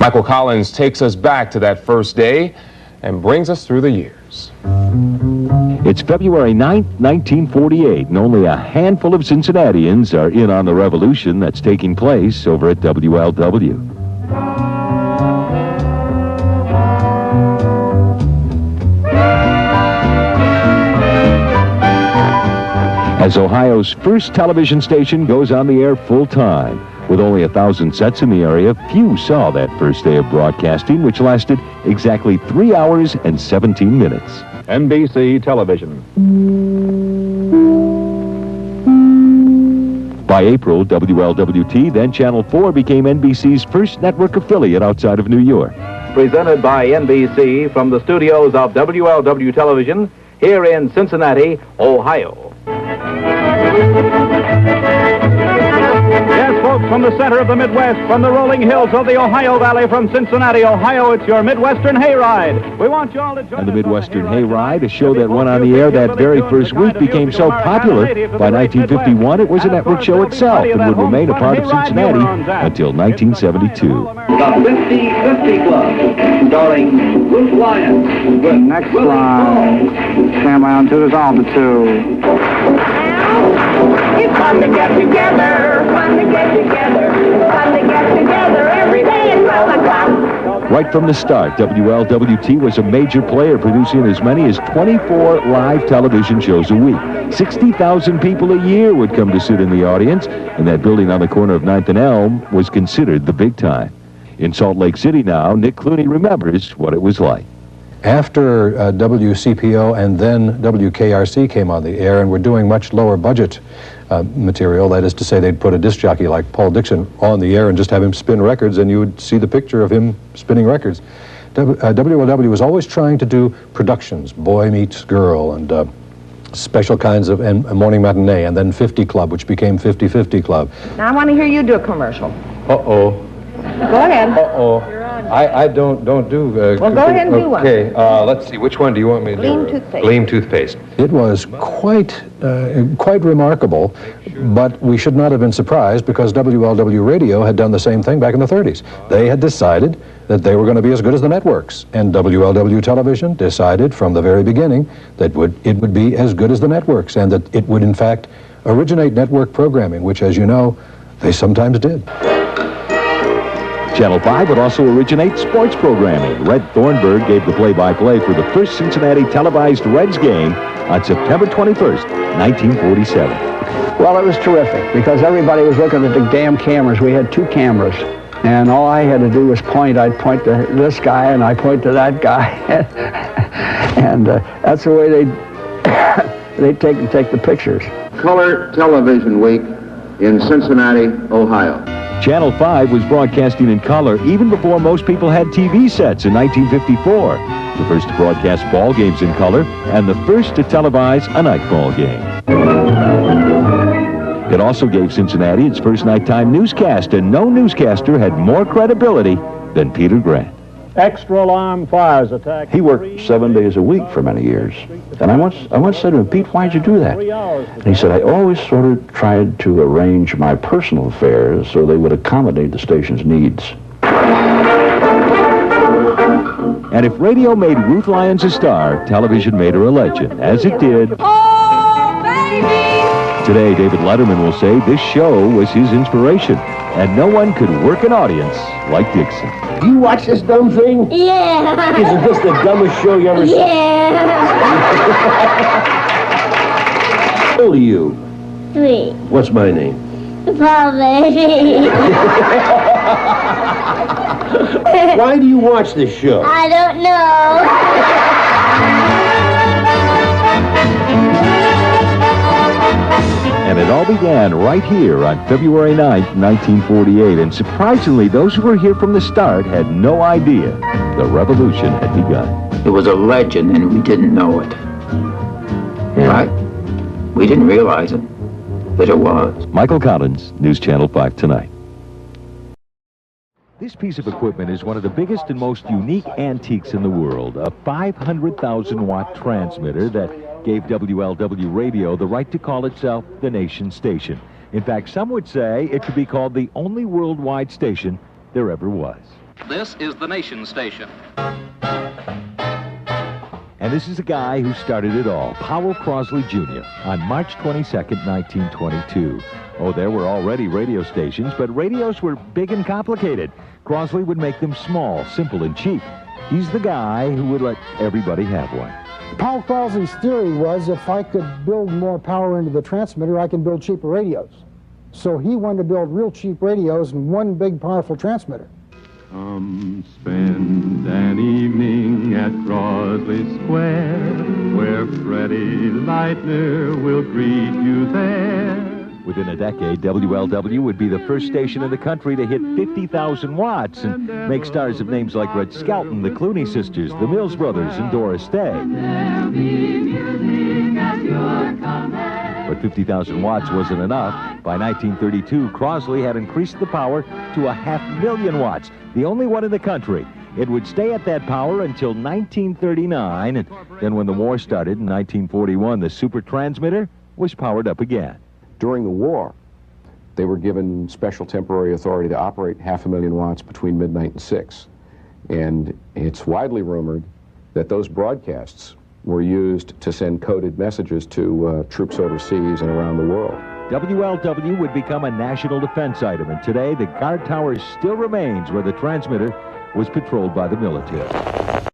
Michael Collins takes us back to that first day and brings us through the years. It's February 9th, 1948, and only a handful of Cincinnatians are in on the revolution that's taking place over at WLW. As Ohio's first television station goes on the air full-time. With only 1,000 sets in the area, few saw that first day of broadcasting, which lasted exactly 3 hours and 17 minutes. NBC Television. By April, WLWT, then Channel 4, became NBC's first network affiliate outside of New York. Presented by NBC from the studios of WLW Television here in Cincinnati, Ohio. Yes, folks, from the center of the Midwest, from the rolling hills of the Ohio Valley, from Cincinnati, Ohio, it's your Midwestern Hayride. We want you all to join us. And the Midwestern Hayride, a show that went on the air that very first week, became so popular, by 1951 it was a network show itself and would remain a part of Cincinnati until 1972. The 50-50 Club, starring Ruth Lyons. Next line, stand by on 2, there's altitude. It's fun to get together, fun to get together, fun to get together every day at 12 o'clock. Right from the start, WLWT was a major player, producing as many as 24 live television shows a week. 60,000 people a year would come to sit in the audience, and that building on the corner of 9th and Elm was considered the big time. In Salt Lake City now, Nick Clooney remembers what it was like. After WCPO and then WKRC came on the air and were doing much lower budget material, that is to say they'd put a disc jockey like Paul Dixon on the air and just have him spin records, and you would see the picture of him spinning records. WLW was always trying to do productions, Boy Meets Girl, and special kinds of, and Morning Matinee, and then 50 Club, which became 50-50 Club. Now I want to hear you do a commercial. Uh-oh. Go ahead. Uh-oh. I don't do... well, go ahead and do one. Okay, let's see. Which one do you want me to Gleam do? toothpaste. Gleam toothpaste. It was quite remarkable, but we should not have been surprised because WLW Radio had done the same thing back in the 30s. They had decided that they were going to be as good as the networks, and WLW Television decided from the very beginning that it would be as good as the networks, and that it would, in fact, originate network programming, which, as you know, they sometimes did. Channel 5 would also originate sports programming. Red Thornburg gave the play-by-play for the first Cincinnati televised Reds game on September 21st, 1947. Well, it was terrific because everybody was looking at the damn cameras. We had 2 cameras, and all I had to do was point. I'd point to this guy, and I'd point to that guy, and that's the way they'd take the pictures. Color Television Week in Cincinnati, Ohio. Channel 5 was broadcasting in color even before most people had TV sets in 1954. The first to broadcast ball games in color and the first to televise a night ball game. It also gave Cincinnati its first nighttime newscast, and no newscaster had more credibility than Peter Grant. Extra alarm fires attack. He worked 7 days a week for many years. And I once said to him, Pete, why'd you do that? And he said, I always sort of tried to arrange my personal affairs so they would accommodate the station's needs. And if radio made Ruth Lyons a star, television made her a legend, as it did. Oh, baby! Today, David Letterman will say this show was his inspiration, and no one could work an audience like Dixon. You watch this dumb thing? Yeah! Isn't this the dumbest show you ever seen? Yeah! How old are you? 3. What's my name? Baby. Why do you watch this show? I don't know. And it all began right here on February 9th, 1948. And surprisingly, those who were here from the start had no idea the revolution had begun. It was a legend, and we didn't know it. Right? We didn't realize it, but it was. Michael Collins, News Channel 5 Tonight. This piece of equipment is one of the biggest and most unique antiques in the world, a 500,000-watt transmitter that gave WLW Radio the right to call itself the nation station. In fact, some would say it could be called the only worldwide station there ever was. This is the Nation Station. And this is the guy who started it all, Powell Crosley Jr., on March 22nd, 1922. Oh, there were already radio stations, but radios were big and complicated. Crosley would make them small, simple, and cheap. He's the guy who would let everybody have one. Powell Crosley's theory was if I could build more power into the transmitter, I can build cheaper radios. So he wanted to build real cheap radios and one big powerful transmitter. Spend an evening at Crosley Square, where Freddie Leitner will greet you there. Within a decade, WLW would be the first station in the country to hit 50,000 watts and make stars of names like Red Skelton, the Clooney sisters, the Mills Brothers, and Doris Day. But 50,000 watts wasn't enough. By 1932, Crosley had increased the power to 500,000 watts, the only one in the country. It would stay at that power until 1939, and then when the war started in 1941, the super transmitter was powered up again. During the war, they were given special temporary authority to operate 500,000 watts between midnight and 6. And it's widely rumored that those broadcasts were used to send coded messages to troops overseas and around the world. WLW would become a national defense item, and today the guard tower still remains where the transmitter was patrolled by the military.